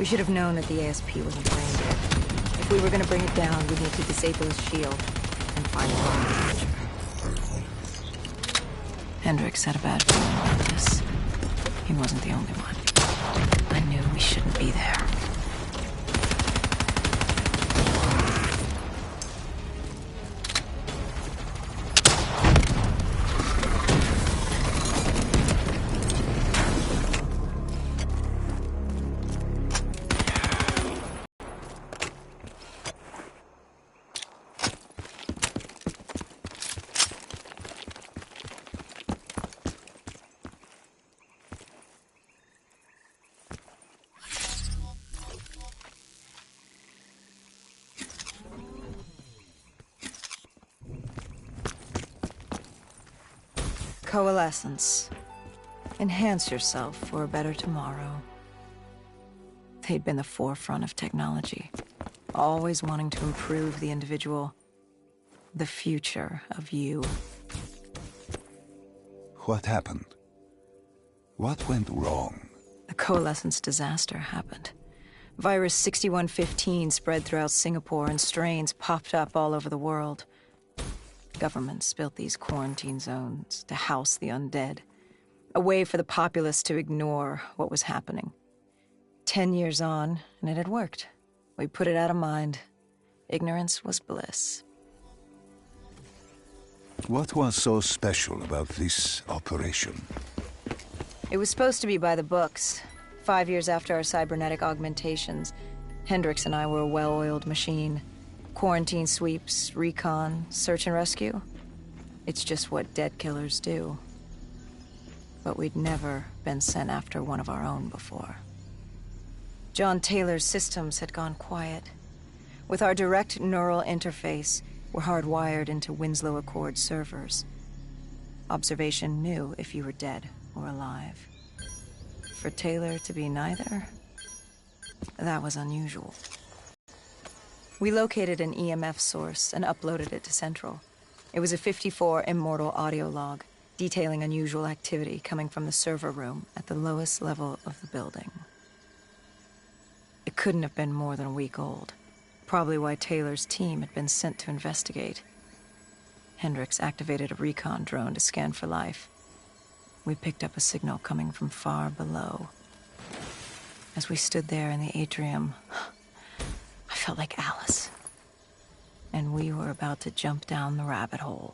We should have known that the ASP wasn't brain dead. If we were gonna bring it down, we'd need to disable his shield and find the bomb launcher. Hendricks had a bad feeling about this. He wasn't the only one. I knew we shouldn't be there. Coalescence. Enhance yourself for a better tomorrow. They'd been the forefront of technology, always wanting to improve the individual, the future of you. What happened? What went wrong? The Coalescence disaster happened. Virus 6115 spread throughout Singapore and strains popped up all over the world. Governments built these quarantine zones to house the undead, a way for the populace to ignore what was happening. 10 years on, and it had worked. We put it out of mind. Ignorance was bliss. What was so special about this operation? It was supposed to be by the books. 5 years after our cybernetic augmentations, Hendricks and I were a well-oiled machine. Quarantine sweeps, recon, search and rescue. It's just what dead killers do. But we'd never been sent after one of our own before. John Taylor's systems had gone quiet. With our direct neural interface, we're hardwired into Winslow Accord servers. Observation knew if you were dead or alive. For Taylor to be neither, that was unusual. We located an EMF source and uploaded it to Central. It was a 54 immortal audio log, detailing unusual activity coming from the server room at the lowest level of the building. It couldn't have been more than a week old, probably why Taylor's team had been sent to investigate. Hendricks activated a recon drone to scan for life. We picked up a signal coming from far below. As we stood there in the atrium, I felt like Alice. And we were about to jump down the rabbit hole.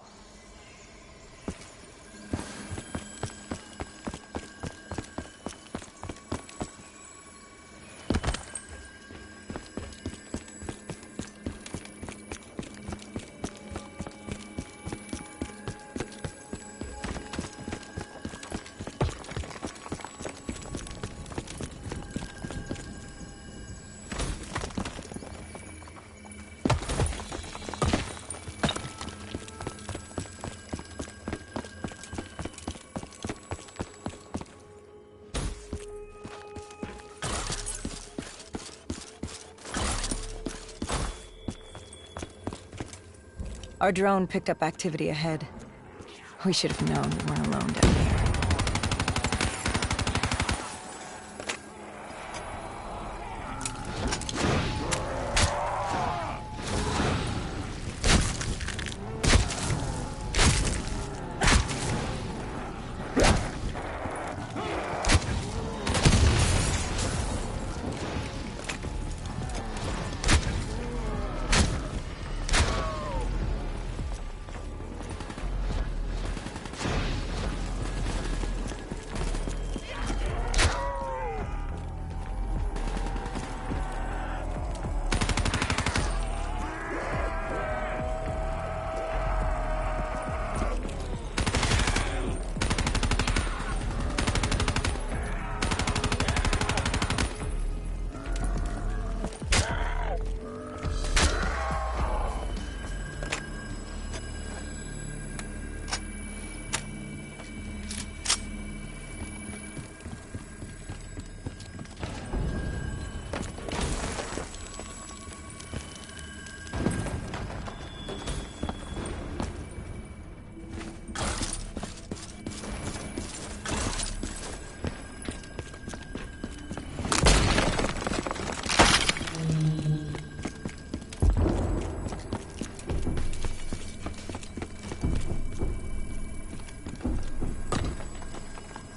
Our drone picked up activity ahead. We should have known we weren't alone down here.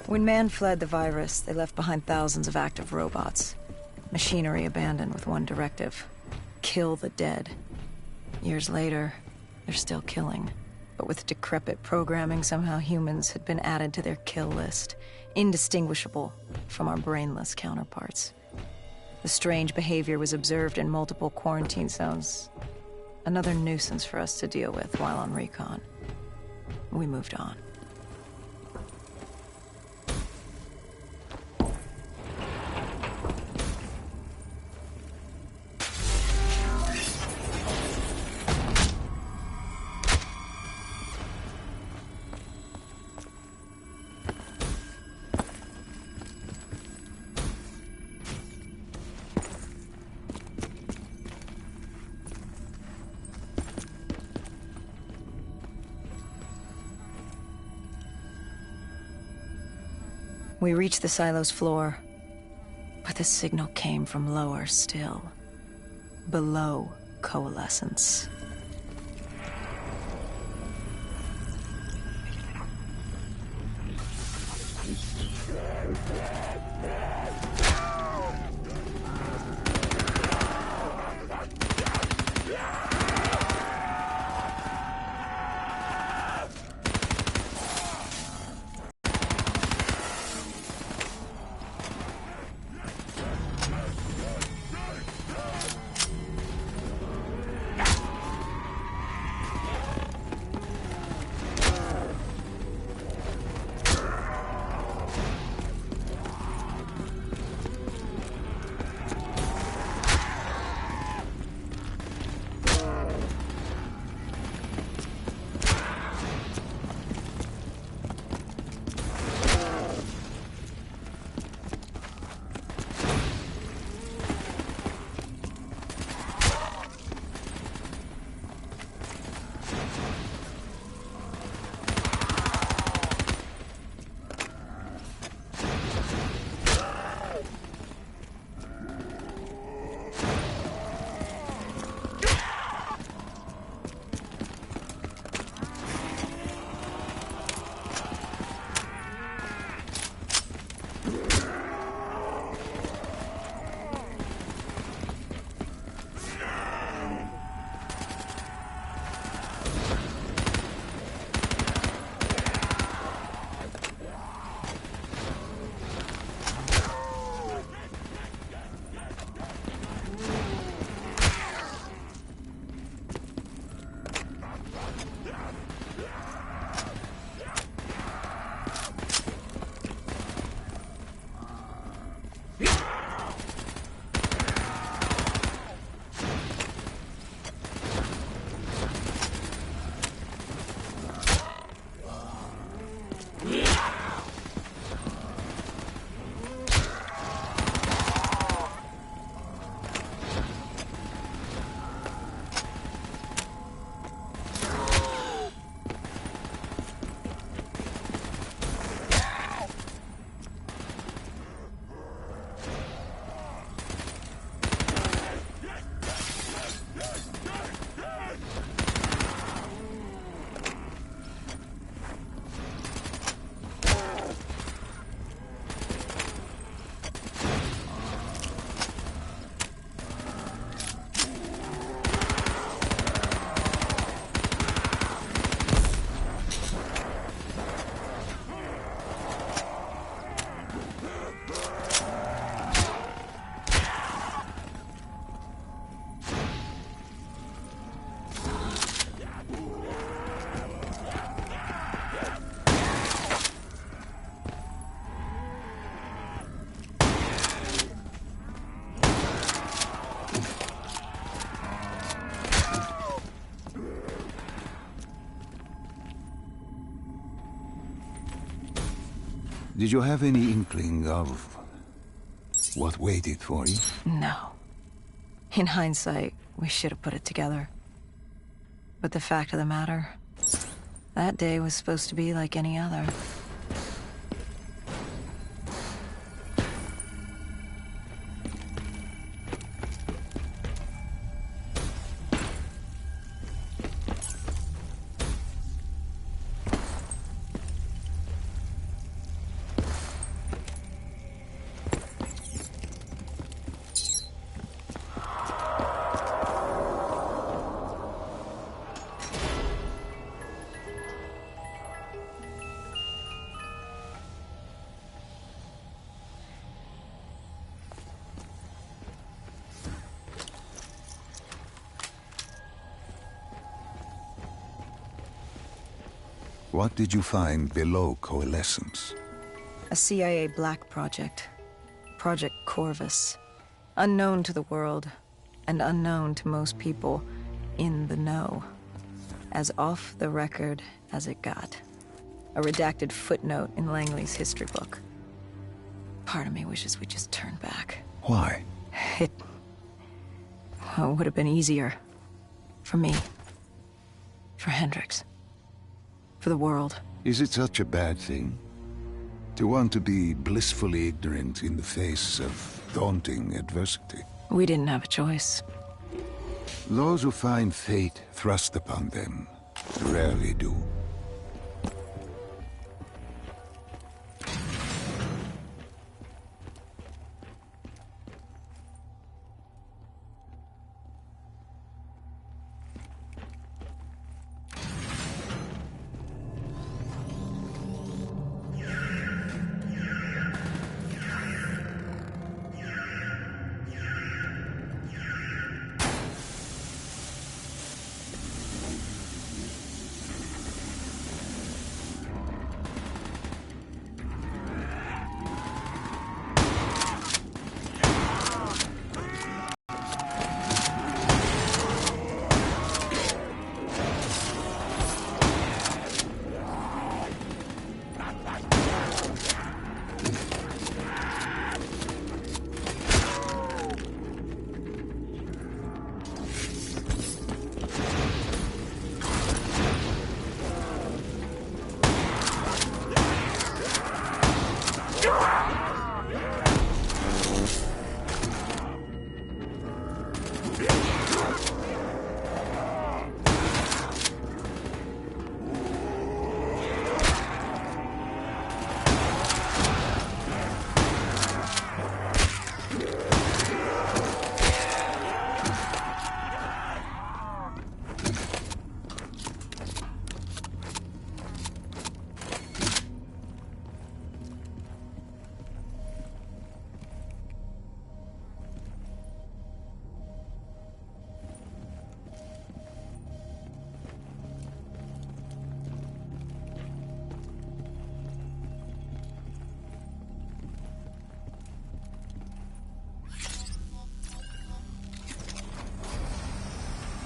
When man fled the virus, they left behind thousands of active robots. Machinery abandoned with one directive: kill the dead. Years later, they're still killing. But with decrepit programming, somehow humans had been added to their kill list, indistinguishable from our brainless counterparts. The strange behavior was observed in multiple quarantine zones. Another nuisance for us to deal with while on recon. We moved on. We reached the silo's floor, but the signal came from lower still, below coalescence. Did you have any inkling of what waited for you? No. In hindsight, we should have put it together. But the fact of the matter, that day was supposed to be like any other. What did you find below Coalescence? A CIA black project. Project Corvus. Unknown to the world, and unknown to most people in the know. As off the record as it got. A redacted footnote in Langley's history book. Part of me wishes we'd just turn back. Why? It would have been easier. For me. For Hendricks. For the world. Is it such a bad thing? To want to be blissfully ignorant in the face of daunting adversity? We didn't have a choice. Those who find fate thrust upon them rarely do.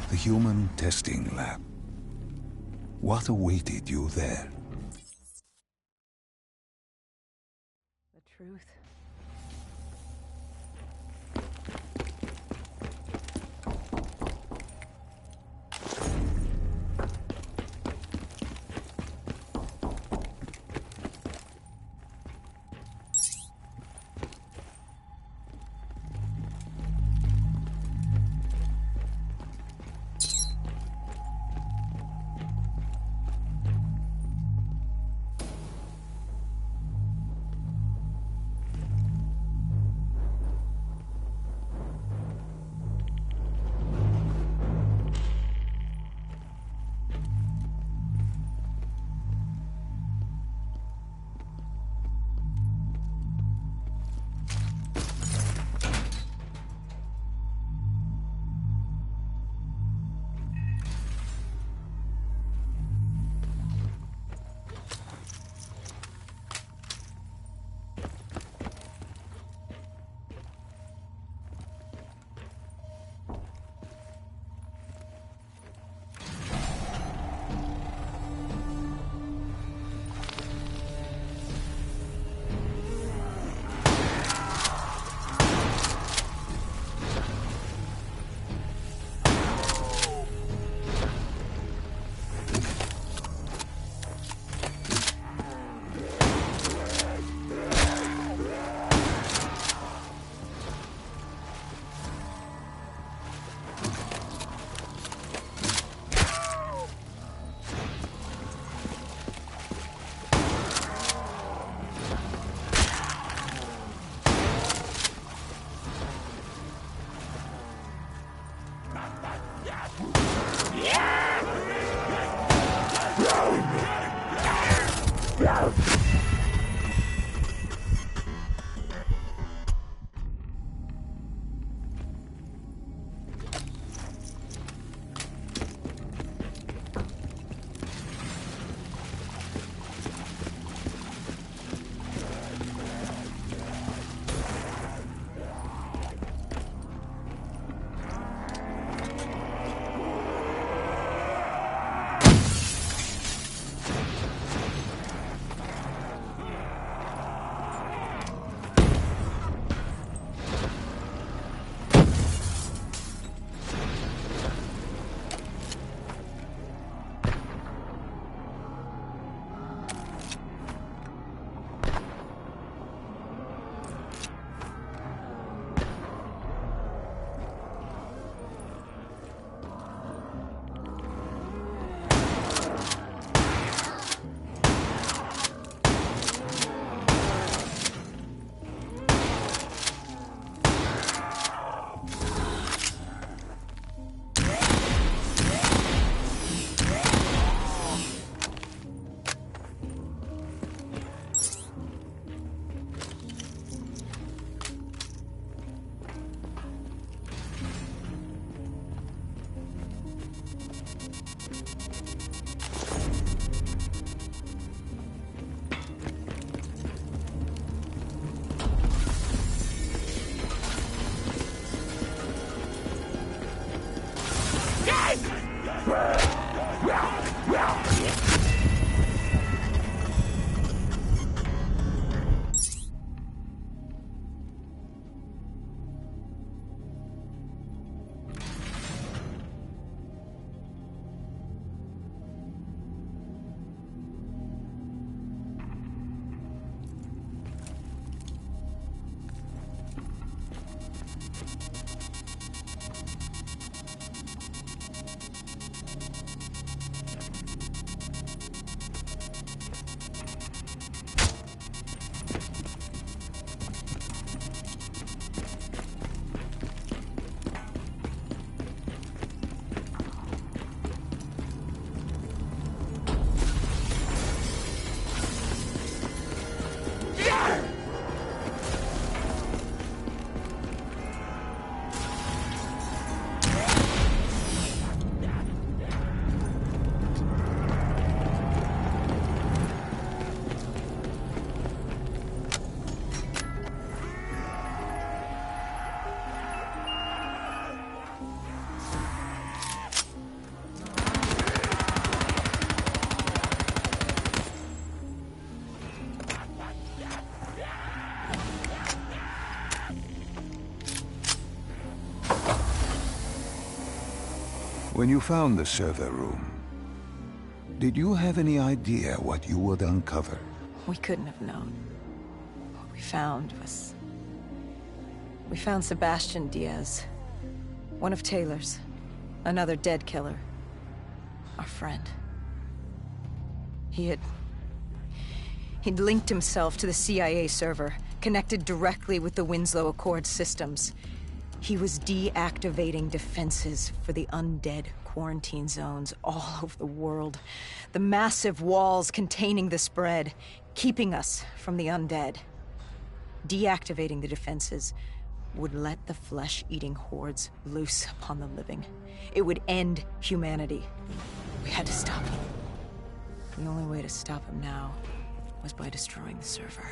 The human testing lab. What awaited you there? The truth. When you found the server room, did you have any idea what you would uncover? We couldn't have known. What we found was... We found Sebastian Diaz. One of Taylor's. Another dead killer. Our friend. He'd linked himself to the CIA server, connected directly with the Winslow Accord systems. He was deactivating defenses for the undead quarantine zones all over the world. The massive walls containing the spread, keeping us from the undead. Deactivating the defenses would let the flesh-eating hordes loose upon the living. It would end humanity. We had to stop him. The only way to stop him now was by destroying the server.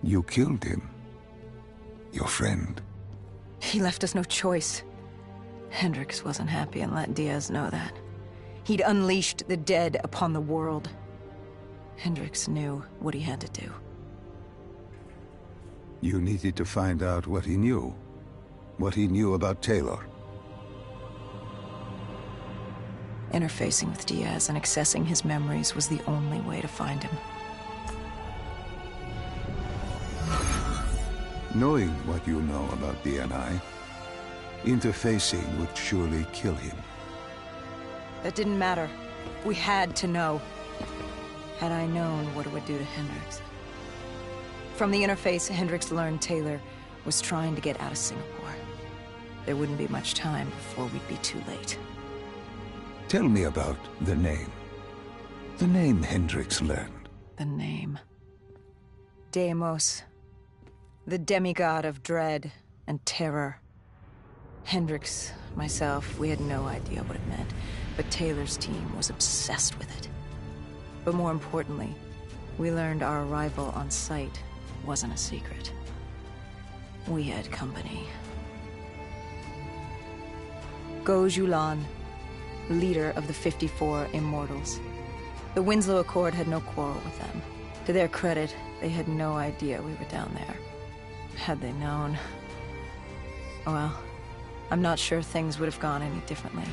You killed him. Your friend. He left us no choice. Hendricks wasn't happy and let Diaz know that. He'd unleashed the dead upon the world. Hendricks knew what he had to do. You needed to find out what he knew. What he knew about Taylor. Interfacing with Diaz and accessing his memories was the only way to find him. Knowing what you know about DNI, interfacing would surely kill him. That didn't matter. We had to know. Had I known what it would do to Hendricks. From the interface, Hendricks learned Taylor was trying to get out of Singapore. There wouldn't be much time before we'd be too late. Tell me about the name. The name Hendricks learned. The name. Deimos. The demigod of dread and terror. Hendricks, myself, we had no idea what it meant, but Taylor's team was obsessed with it. But more importantly, we learned our arrival on site wasn't a secret. We had company. Go Julan, leader of the 54 Immortals. The Winslow Accord had no quarrel with them. To their credit, they had no idea we were down there. Had they known... well, I'm not sure things would have gone any differently.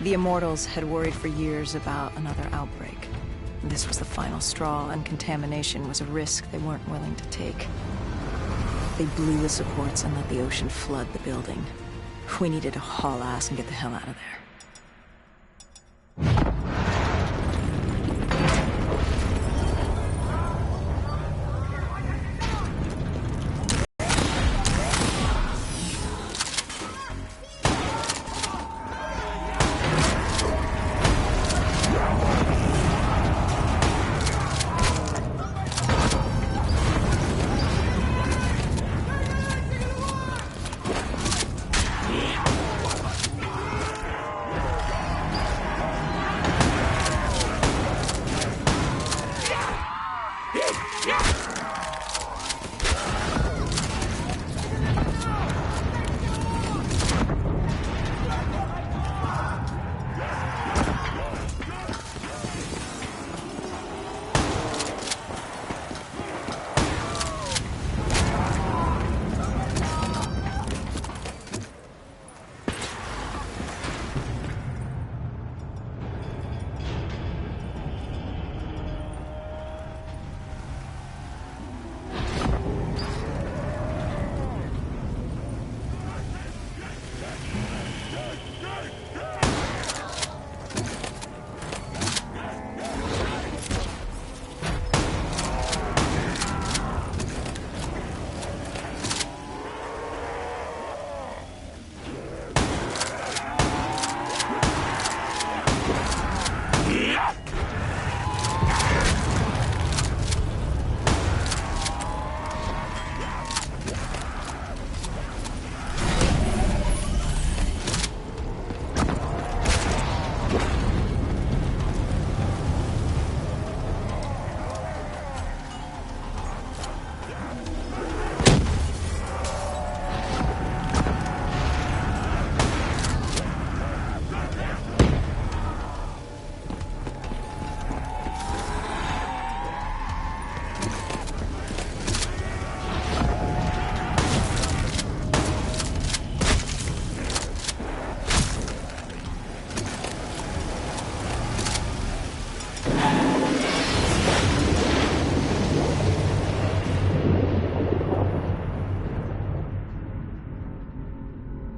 The Immortals had worried for years about another outbreak. This was the final straw, and contamination was a risk they weren't willing to take. They blew the supports and let the ocean flood the building. We needed to haul ass and get the hell out of there.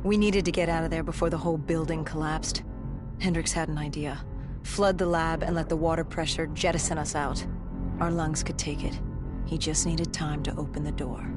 We needed to get out of there before the whole building collapsed. Hendricks had an idea. Flood the lab and let the water pressure jettison us out. Our lungs could take it. He just needed time to open the door.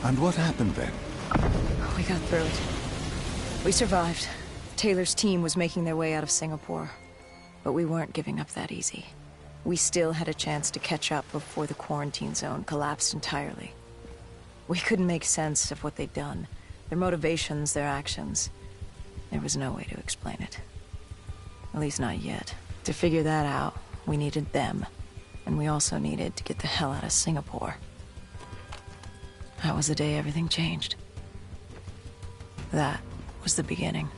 And what happened then? We got through it. We survived. Taylor's team was making their way out of Singapore. But we weren't giving up that easy. We still had a chance to catch up before the quarantine zone collapsed entirely. We couldn't make sense of what they'd done. Their motivations, their actions. There was no way to explain it. At least not yet. To figure that out, we needed them. And we also needed to get the hell out of Singapore. That was the day everything changed. That was the beginning.